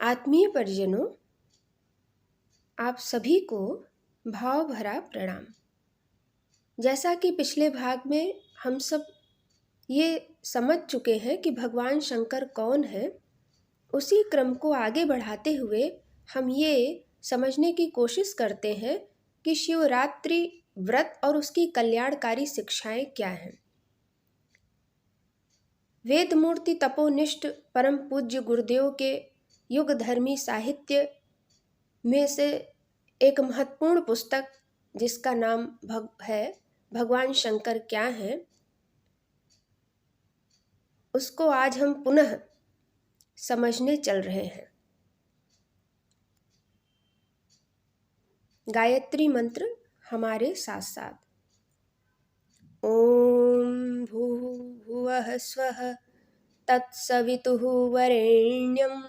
आत्मीय परिजनों, आप सभी को भाव भरा प्रणाम। जैसा कि पिछले भाग में हम सब ये समझ चुके हैं कि भगवान शंकर कौन है, उसी क्रम को आगे बढ़ाते हुए हम ये समझने की कोशिश करते हैं कि शिवरात्रि व्रत और उसकी कल्याणकारी शिक्षाएं क्या हैं। वेद मूर्ति तपोनिष्ठ परम पूज्य गुरुदेव के युग धर्मी साहित्य में से एक महत्वपूर्ण पुस्तक जिसका नाम है भगवान शंकर क्या हैं, उसको आज हम पुनः समझने चल रहे हैं। गायत्री मंत्र हमारे साथ साथ। ओम भूर्भुवः स्वः तत्सवितुः वरेण्यं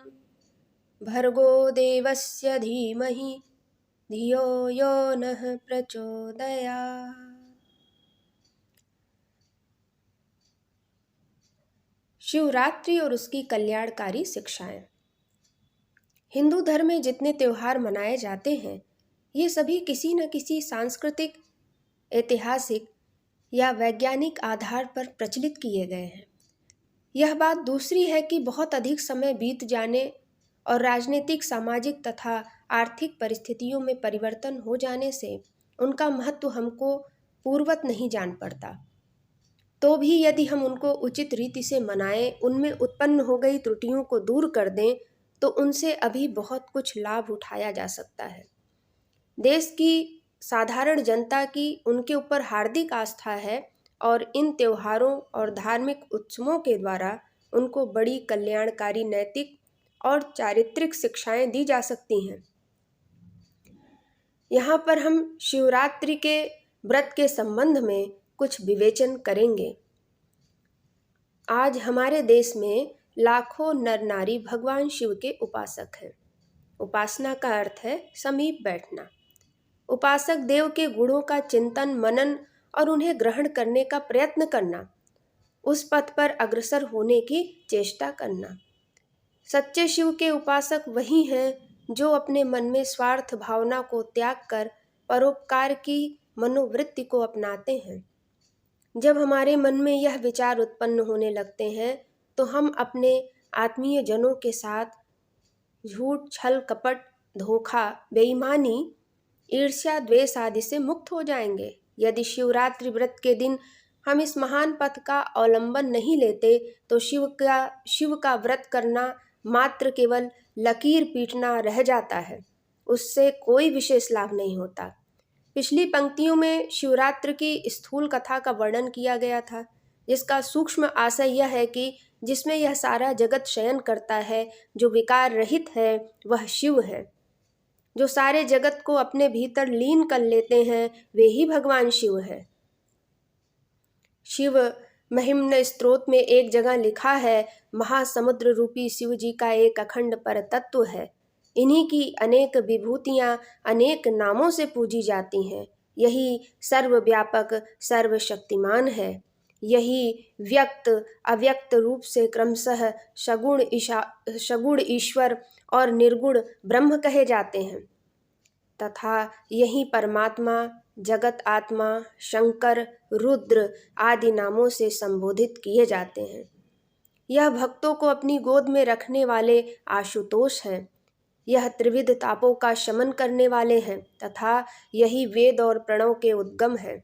भर्गो देवस्य धीमहि धियो यो नः प्रचोदयात्। शिवरात्रि और उसकी कल्याणकारी शिक्षाएं। हिंदू धर्म में जितने त्योहार मनाए जाते हैं, ये सभी किसी न किसी सांस्कृतिक, ऐतिहासिक या वैज्ञानिक आधार पर प्रचलित किए गए हैं। यह बात दूसरी है कि बहुत अधिक समय बीत जाने और राजनीतिक, सामाजिक तथा आर्थिक परिस्थितियों में परिवर्तन हो जाने से उनका महत्व हमको पूर्ववत नहीं जान पड़ता। तो भी यदि हम उनको उचित रीति से मनाएं, उनमें उत्पन्न हो गई त्रुटियों को दूर कर दें, तो उनसे अभी बहुत कुछ लाभ उठाया जा सकता है। देश की साधारण जनता की उनके ऊपर हार्दिक आस्था है और इन त्योहारों और धार्मिक उत्सवों के द्वारा उनको बड़ी कल्याणकारी नैतिक और चारित्रिक शिक्षाएं दी जा सकती हैं। यहाँ पर हम शिवरात्रि के व्रत के संबंध में कुछ विवेचन करेंगे। आज हमारे देश में लाखों नर नारी भगवान शिव के उपासक हैं। उपासना का अर्थ है समीप बैठना। उपासक देव के गुणों का चिंतन, मनन और उन्हें ग्रहण करने का प्रयत्न करना, उस पथ पर अग्रसर होने की चेष्टा करना। सच्चे शिव के उपासक वही हैं जो अपने मन में स्वार्थ भावना को त्याग कर परोपकार की मनोवृत्ति को अपनाते हैं। जब हमारे मन में यह विचार उत्पन्न होने लगते हैं, तो हम अपने आत्मीय जनों के साथ झूठ, छल, कपट, धोखा, बेईमानी, ईर्ष्या, द्वेष आदि से मुक्त हो जाएंगे। यदि शिवरात्रि व्रत के दिन हम इस महान पथ का अवलंबन नहीं लेते, तो शिव का व्रत करना मात्र केवल लकीर पीटना रह जाता है। उससे कोई विशेष लाभ नहीं होता। पिछली पंक्तियों में शिवरात्रि की स्थूल कथा का वर्णन किया गया था, जिसका सूक्ष्म आशय यह है कि जिसमें यह सारा जगत शयन करता है, जो विकार रहित है, वह शिव है। जो सारे जगत को अपने भीतर लीन कर लेते हैं, वे ही भगवान शिव है। शिव महिम्न स्तोत्र में एक जगह लिखा है, महासमुद्र रूपी शिव जी का एक अखंड पर तत्व है। इन्हीं की अनेक विभूतियां अनेक नामों से पूजी जाती हैं। यही सर्वव्यापक, सर्वशक्तिमान है। यही व्यक्त अव्यक्त रूप से क्रमशः सगुण ईश्वर और निर्गुण ब्रह्म कहे जाते हैं, तथा यही परमात्मा, जगत आत्मा, शंकर, रुद्र आदि नामों से संबोधित किए जाते हैं। यह भक्तों को अपनी गोद में रखने वाले आशुतोष हैं। यह त्रिविध तापों का शमन करने वाले हैं, तथा यही वेद और प्रणव के उद्गम है।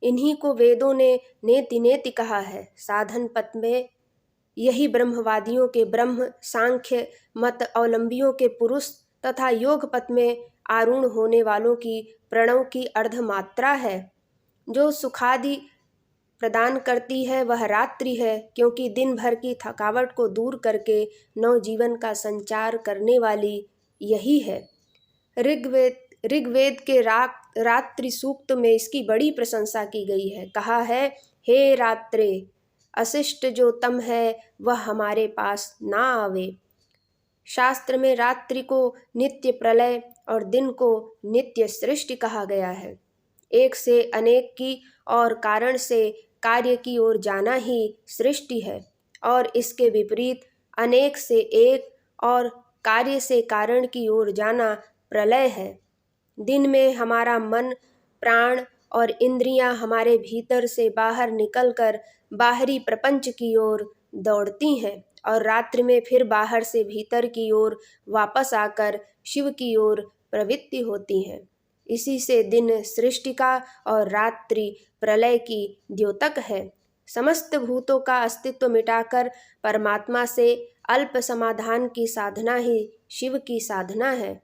इन्हीं को वेदों ने नेति नेति कहा है। साधन पथ में यही ब्रह्मवादियों के ब्रह्म, सांख्य मत अवलंबियों के पुरुष तथा योग पथ में आरूढ़ होने वालों की प्रणव की अर्धमात्रा है। जो सुखादि प्रदान करती है वह रात्रि है, क्योंकि दिन भर की थकावट को दूर करके नवजीवन का संचार करने वाली यही है। ऋग्वेद के रात्रि सूक्त में इसकी बड़ी प्रशंसा की गई है। कहा है, हे रात्रे, अशिष्ट जो तम है वह हमारे पास ना आवे। शास्त्र में रात्रि को नित्य प्रलय और दिन को नित्य सृष्टि कहा गया है। एक से अनेक की और कारण से कार्य की ओर जाना ही सृष्टि है, और इसके विपरीत अनेक से एक और कार्य से कारण की ओर जाना प्रलय है। दिन में हमारा मन, प्राण और इंद्रियां हमारे भीतर से बाहर निकलकर बाहरी प्रपंच की ओर दौड़ती हैं और रात्रि में फिर बाहर से भीतर की ओर वापस आकर शिव की ओर प्रवृत्ति होती हैं। इसी से दिन सृष्टि का और रात्रि प्रलय की द्योतक है। समस्त भूतों का अस्तित्व मिटाकर परमात्मा से अल्प समाधान की साधना ही शिव की साधना है।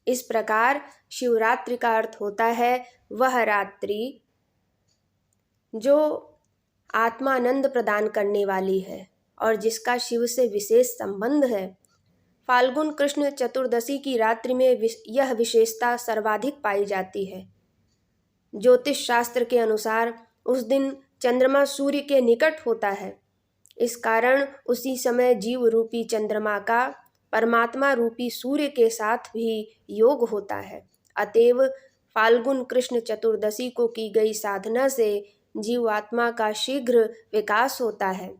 इस प्रकार शिवरात्रि का अर्थ होता है वह रात्रि जो आत्मानंद प्रदान करने वाली है और जिसका शिव से विशेष संबंध है। फाल्गुन कृष्ण चतुर्दशी की रात्रि में यह विशेषता सर्वाधिक पाई जाती है। ज्योतिष शास्त्र के अनुसार उस दिन चंद्रमा सूर्य के निकट होता है। इस कारण उसी समय जीव रूपी चंद्रमा का परमात्मा रूपी सूर्य के साथ भी योग होता है। अतएव फाल्गुन कृष्ण चतुर्दशी को की गई साधना से जीवात्मा का शीघ्र विकास होता है।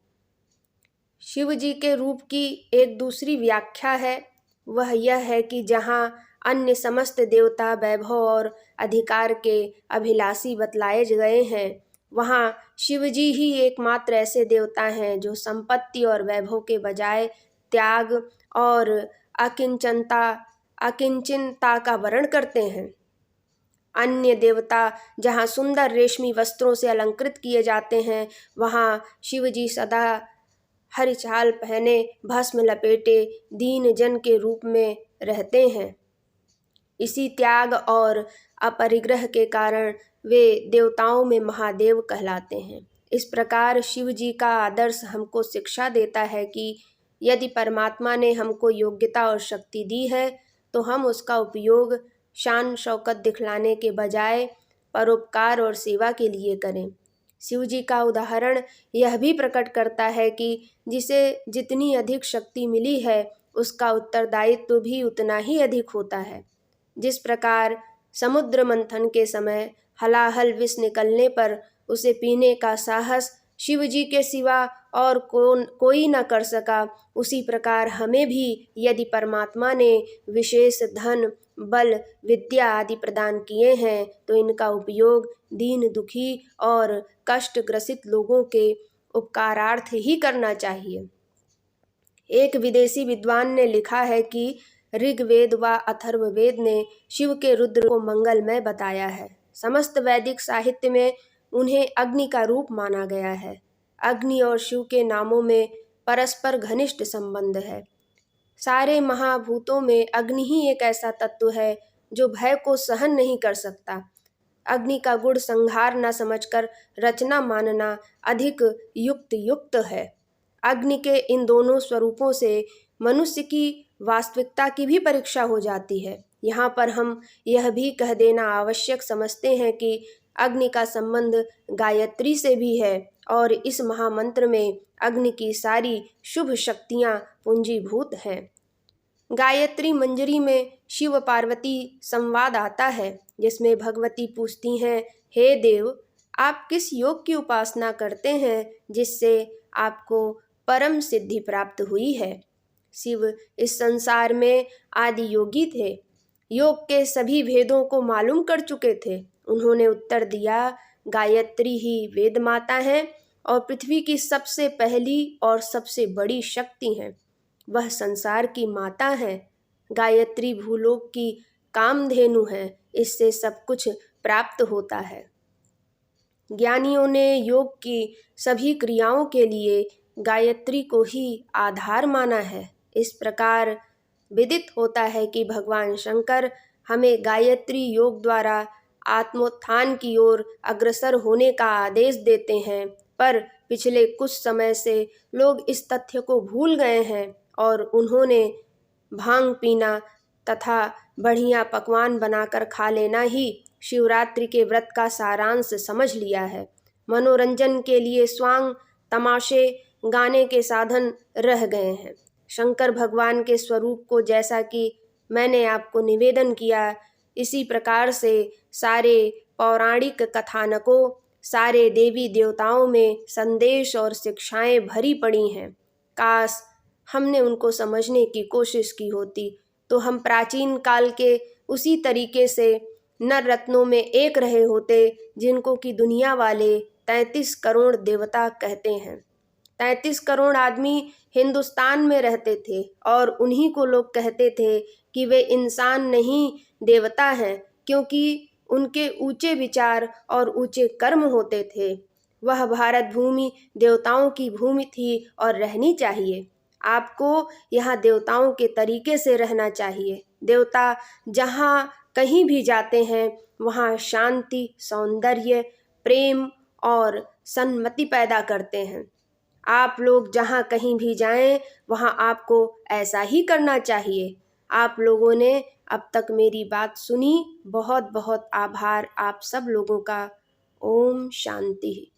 शिव जी के रूप की एक दूसरी व्याख्या है, वह यह है कि जहाँ अन्य समस्त देवता वैभव और अधिकार के अभिलाषी बतलाए गए हैं, वहाँ शिवजी ही एकमात्र ऐसे देवता हैं जो संपत्ति और वैभव के बजाय त्याग और अकिंचनता का वर्ण करते हैं। अन्य देवता जहाँ सुंदर रेशमी वस्त्रों से अलंकृत किए जाते हैं, वहाँ शिवजी सदा हरि चाल पहने भस्म लपेटे दीन जन के रूप में रहते हैं। इसी त्याग और अपरिग्रह के कारण वे देवताओं में महादेव कहलाते हैं। इस प्रकार शिव जी का आदर्श हमको शिक्षा देता है कि यदि परमात्मा ने हमको योग्यता और शक्ति दी है तो हम उसका उपयोग शान शौकत दिखलाने के बजाय परोपकार और सेवा के लिए करें। शिव जी का उदाहरण यह भी प्रकट करता है कि जिसे जितनी अधिक शक्ति मिली है उसका उत्तरदायित्व भी उतना ही अधिक होता है। जिस प्रकार समुद्र मंथन के समय हलाहल विष निकलने पर उसे पीने का साहस शिव जी के सिवा और कोई न कर सका, उसी प्रकार हमें भी यदि परमात्मा ने विशेष धन, बल, विद्या आदि प्रदान किए हैं तो इनका उपयोग दीन, दुखी और कष्ट ग्रसित लोगों के उपकारार्थ ही करना चाहिए। एक विदेशी विद्वान ने लिखा है कि ऋग्वेद व अथर्ववेद ने शिव के रुद्र को मंगलमय बताया है। समस्त वैदिक साहित्य में उन्हें अग्नि का रूप माना गया है। अग्नि और शिव के नामों में परस्पर घनिष्ठ संबंध है। सारे महाभूतों में अग्नि ही एक ऐसा तत्व है जो भय को सहन नहीं कर सकता। अग्नि का गुण संहार न समझकर रचना मानना अधिक युक्त है। अग्नि के इन दोनों स्वरूपों से मनुष्य की वास्तविकता की भी परीक्षा हो जाती है। यहाँ पर हम यह भी कह देना आवश्यक समझते हैं कि अग्नि का संबंध गायत्री से भी है और इस महामंत्र में अग्नि की सारी शुभ शक्तियाँ पूंजीभूत हैं। गायत्री मंजरी में शिव पार्वती संवाद आता है जिसमें भगवती पूछती हैं, हे देव, आप किस योग की उपासना करते हैं जिससे आपको परम सिद्धि प्राप्त हुई है। शिव इस संसार में आदि योगी थे, योग के सभी भेदों को मालूम कर चुके थे। उन्होंने उत्तर दिया, गायत्री ही वेद माता है और पृथ्वी की सबसे पहली और सबसे बड़ी शक्ति है। वह संसार की माता है। गायत्री भूलोक की कामधेनु है, इससे सब कुछ प्राप्त होता है। ज्ञानियों ने योग की सभी क्रियाओं के लिए गायत्री को ही आधार माना है। इस प्रकार विदित होता है कि भगवान शंकर हमें गायत्री योग द्वारा आत्मोत्थान की ओर अग्रसर होने का आदेश देते हैं, पर पिछले कुछ समय से लोग इस तथ्य को भूल गए हैं और उन्होंने भांग पीना तथा बढ़िया पकवान बनाकर खा लेना ही शिवरात्रि के व्रत का सारांश समझ लिया है। मनोरंजन के लिए स्वांग, तमाशे, गाने के साधन रह गए हैं। शंकर भगवान के स्वरूप को जैसा कि मैंने आपको निवेदन किया, इसी प्रकार से सारे पौराणिक कथानकों, सारे देवी देवताओं में संदेश और शिक्षाएं भरी पड़ी हैं। काश हमने उनको समझने की कोशिश की होती तो हम प्राचीन काल के उसी तरीके से नर रत्नों में एक रहे होते जिनको कि दुनिया वाले 33 करोड़ देवता कहते हैं। 33 करोड़ आदमी हिंदुस्तान में रहते थे और उन्हीं को लोग कहते थे कि वे इंसान नहीं देवता हैं, क्योंकि उनके ऊंचे विचार और ऊंचे कर्म होते थे। वह भारत भूमि देवताओं की भूमि थी और रहनी चाहिए। आपको यहाँ देवताओं के तरीके से रहना चाहिए। देवता जहाँ कहीं भी जाते हैं वहाँ शांति, सौंदर्य, प्रेम और सन्मति पैदा करते हैं। आप लोग जहाँ कहीं भी जाएं वहाँ आपको ऐसा ही करना चाहिए। आप लोगों ने अब तक मेरी बात सुनी, बहुत बहुत आभार आप सब लोगों का। ओम शांति।